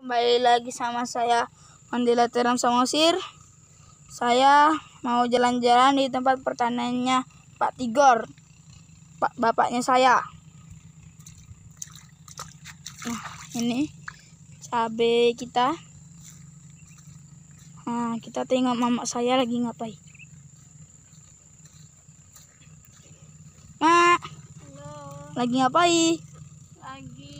Kembali lagi sama saya Mandela Teram Samosir. Saya mau jalan-jalan di tempat pertaniannya Pak Tigor, bapaknya saya. Nah, ini cabai kita. Nah, kita tengok mama saya lagi ngapain. Mak, halo. lagi ngapain? Lagi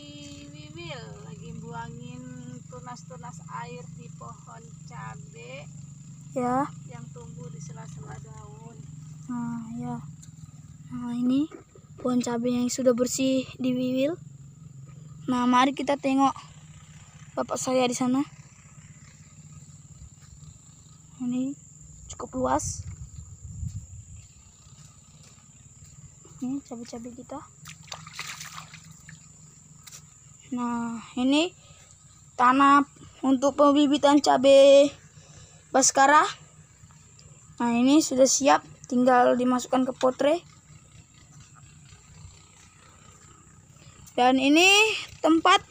wiwil, lagi buangin tunas-tunas air di pohon cabe Ya. yang tumbuh di sela-sela daun. Nah, ya. Nah, ini pohon cabai yang sudah bersih di wiwil. Nah, mari kita tengok bapak saya di sana. Ini cukup luas. Ini cabai-cabai kita. Nah, ini tanah untuk pembibitan cabai Baskara. Nah, ini sudah siap, tinggal dimasukkan ke potre. Dan ini tempat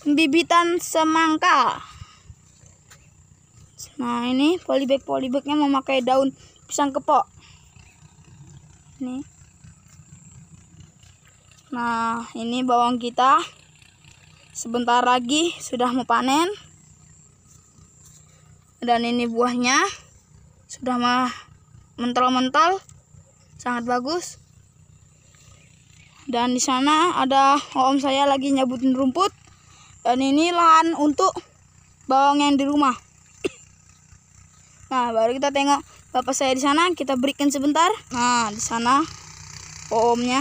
pembibitan semangka. Nah, ini polybag-polybagnya memakai daun pisang kepok. Nih. Nah, ini bawang kita. Sebentar lagi sudah mau panen. Dan ini buahnya sudah mentol-mentol, sangat bagus. Dan di sana ada om saya lagi nyabutin rumput. Dan ini lahan untuk bawang yang di rumah. Nah, baru kita tengok bapak saya di sana, kita berikan sebentar. Nah, di sana omnya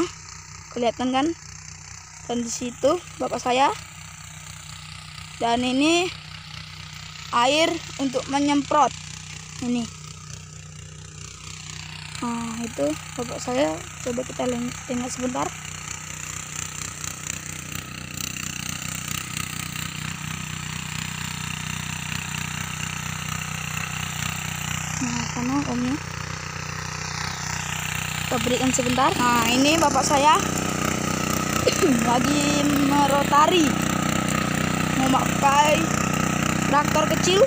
kelihatan kan? Dan di situ bapak saya. Dan ini air untuk menyemprot. Ini. Nah, itu bapak saya. Coba kita tengok sebentar. Nah, sana omnya. Kita berikan sebentar. Nah, ini bapak saya lagi merotari, memakai traktor kecil.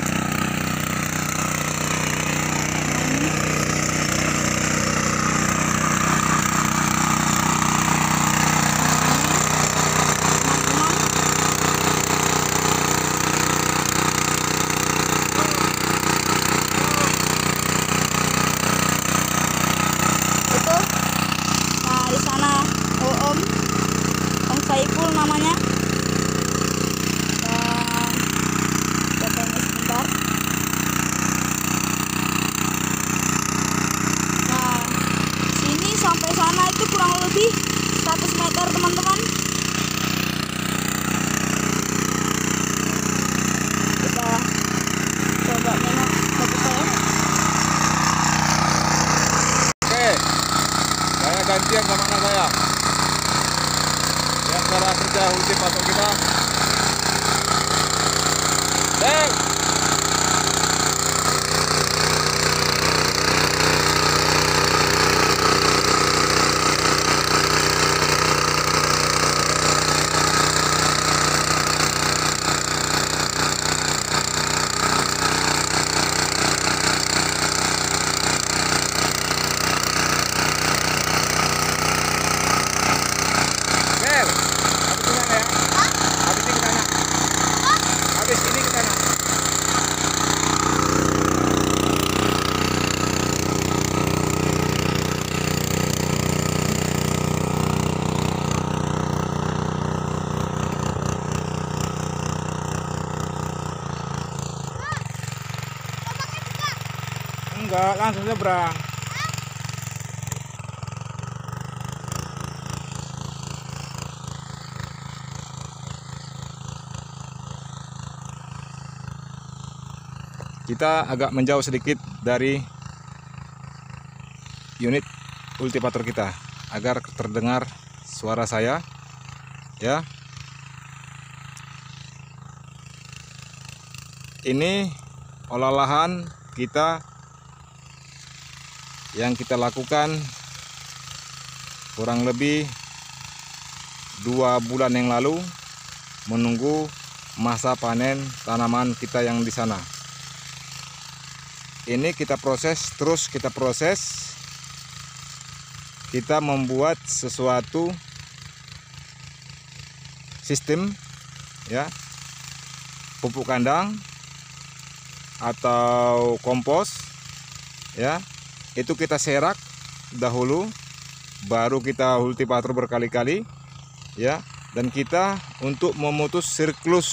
Nah, di sana Om Saiful namanya. Dan kita tanya sebentar. Nah, sini sampai sana itu kurang lebih 100 meter, teman-teman. Kita coba nengok bagus saya. Oke, saya gantian sama anak saya. Lihat cara kerja ultimatum kita. Deng. Habis ini ke sana. Enggak, langsung nyebrang. Kita agak menjauh sedikit dari unit ultimator kita agar terdengar suara saya, ya. Ini olah lahan kita yang kita lakukan kurang lebih 2 bulan yang lalu, menunggu masa panen tanaman kita yang di sana. Ini kita proses, terus kita proses. Kita membuat sesuatu sistem, ya, pupuk kandang atau kompos, ya. Itu kita serak dahulu, baru kita kultivator berkali-kali, ya. Dan kita untuk memutus siklus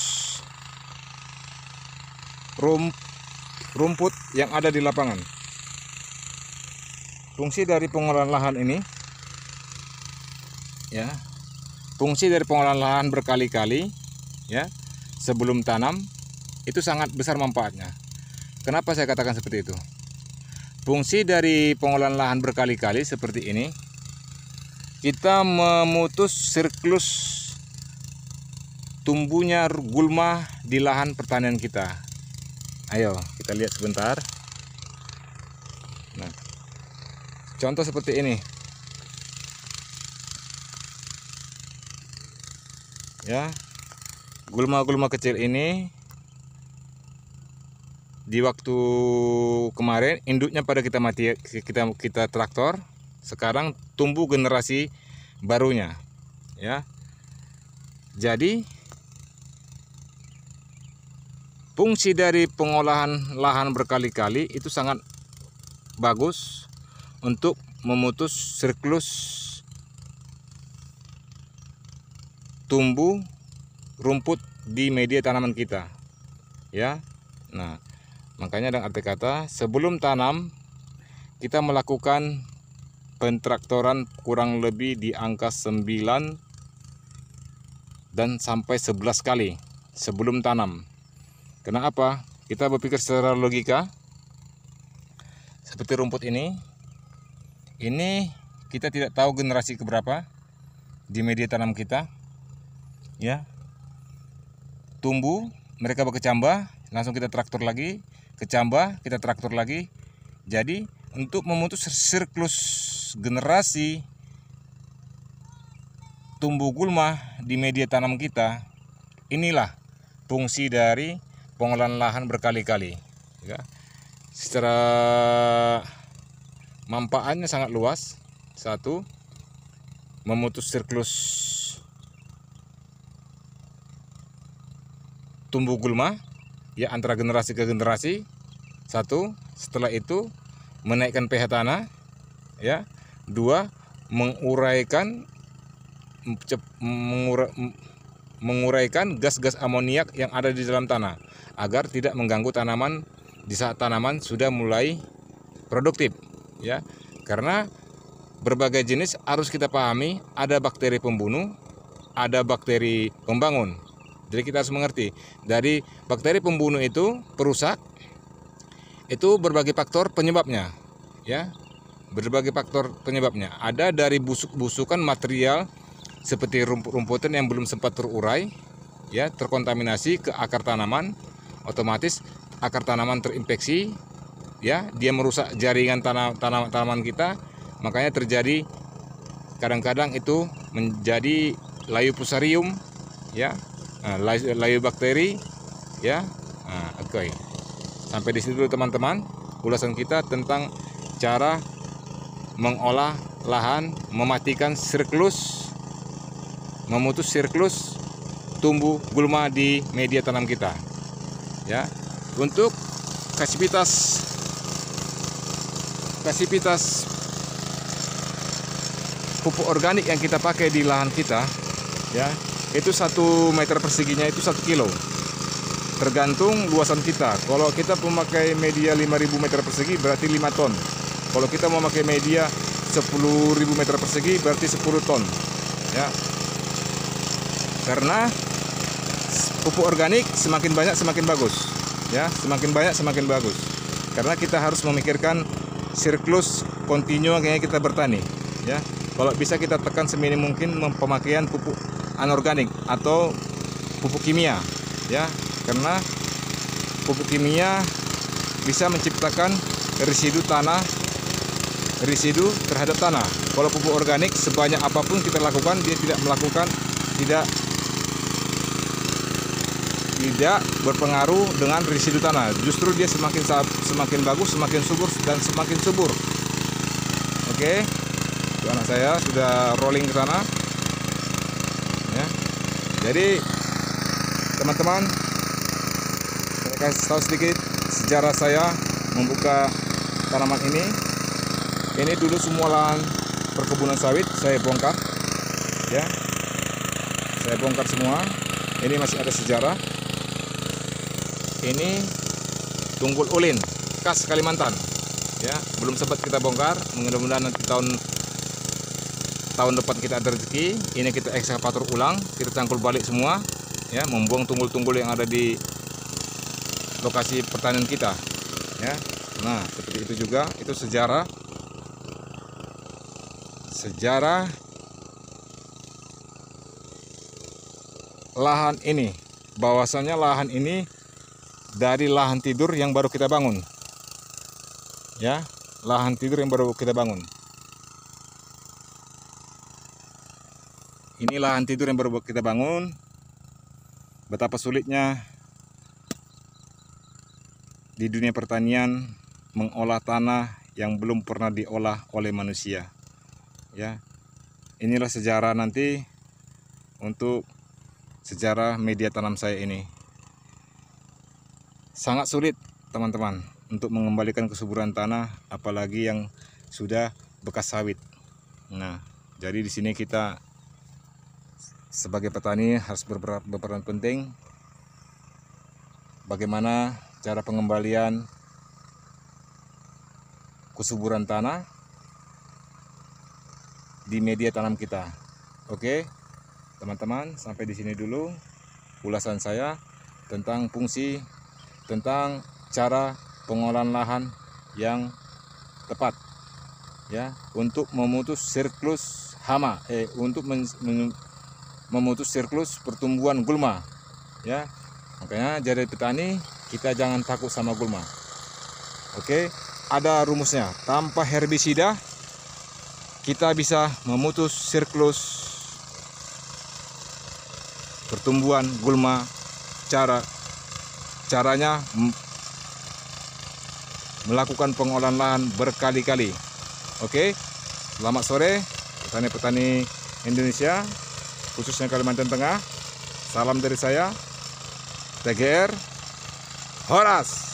rumput yang ada di lapangan. Fungsi dari pengolahan lahan ini, ya, fungsi dari pengolahan lahan berkali-kali, ya, sebelum tanam itu sangat besar manfaatnya. Kenapa saya katakan seperti itu? Fungsi dari pengolahan lahan berkali-kali seperti ini, kita memutus siklus tumbuhnya gulma di lahan pertanian kita. Ayo kita lihat sebentar. Nah, contoh seperti ini, ya, gulma-gulma kecil ini di waktu kemarin induknya pada kita mati, kita traktor. Sekarang tumbuh generasi barunya, ya. Jadi fungsi dari pengolahan lahan berkali-kali itu sangat bagus untuk memutus siklus tumbuh rumput di media tanaman kita, ya. Nah, makanya dengan arti kata sebelum tanam kita melakukan pentraktoran kurang lebih di angka 9 dan sampai 11 kali sebelum tanam. Kenapa? Kita berpikir secara logika. Seperti rumput ini kita tidak tahu generasi keberapa di media tanam kita, ya. Tumbuh, mereka berkecambah, langsung kita traktor lagi, kecambah, kita traktor lagi. Jadi untuk memutus siklus generasi tumbuh gulma di media tanam kita, inilah fungsi dari pengolahan lahan berkali-kali, ya. Secara manfaatnya sangat luas. Satu, memutus siklus tumbuh gulma, ya, antara generasi ke generasi. Satu, setelah itu menaikkan pH tanah, ya. Dua, menguraikan gas-gas amoniak yang ada di dalam tanah agar tidak mengganggu tanaman di saat tanaman sudah mulai produktif, ya. Karena berbagai jenis harus kita pahami, ada bakteri pembunuh, ada bakteri pembangun. Jadi kita harus mengerti dari bakteri pembunuh itu perusak, itu berbagai faktor penyebabnya, ya. Berbagai faktor penyebabnya. Ada dari busuk-busukan material seperti rumput-rumputan yang belum sempat terurai, ya, terkontaminasi ke akar tanaman, otomatis akar tanaman terinfeksi, ya, dia merusak jaringan tanaman kita, makanya terjadi kadang-kadang itu menjadi layu fusarium, ya, layu bakteri, ya. Oke. Sampai di situ dulu teman-teman ulasan kita tentang cara mengolah lahan, mematikan siklus, memutus siklus tumbuh gulma di media tanam kita, ya. Untuk kasivitas pupuk organik yang kita pakai di lahan kita, ya, itu 1 meter perseginya itu 1 kilo, tergantung luasan kita. Kalau kita memakai media 5.000 meter persegi berarti 5 ton. Kalau kita memakai media 10.000 meter persegi berarti 10 ton, ya. Karena pupuk organik semakin banyak semakin bagus, ya, semakin banyak semakin bagus. Karena kita harus memikirkan siklus kontinu yang kita bertani, ya. Kalau bisa kita tekan seminim mungkin pemakaian pupuk anorganik atau pupuk kimia, ya. Karena pupuk kimia bisa menciptakan residu tanah, residu terhadap tanah. Kalau pupuk organik sebanyak apapun kita lakukan, dia tidak tidak berpengaruh dengan residu tanah. Justru dia semakin bagus, semakin subur dan semakin subur. Oke, itu anak saya sudah rolling ke sana. Ya. Jadi teman-teman, saya kasih tahu sedikit sejarah saya membuka tanaman ini. Ini dulu semua lahan perkebunan sawit saya bongkar, ya. Saya bongkar semua. Ini masih ada sejarah. Ini tunggul ulin khas Kalimantan, ya. Belum sempat kita bongkar. Mudah-mudahan nanti tahun depan kita ada rezeki. Ini kita ekskavator ulang, kita cangkul balik semua, ya, membuang tunggul-tunggul yang ada di lokasi pertanian kita, ya. Nah, seperti itu juga, itu sejarah lahan ini. Bahwasanya lahan ini dari lahan tidur yang baru kita bangun, ya, lahan tidur yang baru kita bangun. Ini lahan tidur yang baru kita bangun. Betapa sulitnya di dunia pertanian mengolah tanah yang belum pernah diolah oleh manusia, ya. Inilah sejarah nanti untuk sejarah media tanam saya ini. Sangat sulit teman-teman untuk mengembalikan kesuburan tanah, apalagi yang sudah bekas sawit. Nah, jadi di sini kita sebagai petani harus berperan penting. Bagaimana cara pengembalian kesuburan tanah di media tanam kita. Oke, teman-teman, sampai di sini dulu ulasan saya tentang fungsi, tentang cara pengolahan lahan yang tepat, ya, untuk memutus siklus hama, untuk memutus siklus pertumbuhan gulma, ya. Makanya jadi petani kita jangan takut sama gulma. Oke, ada rumusnya. Tanpa herbisida kita bisa memutus siklus pertumbuhan gulma. Caranya melakukan pengolahan lahan berkali-kali. Oke, selamat sore petani-petani Indonesia, khususnya Kalimantan Tengah. Salam dari saya, TGR Horas.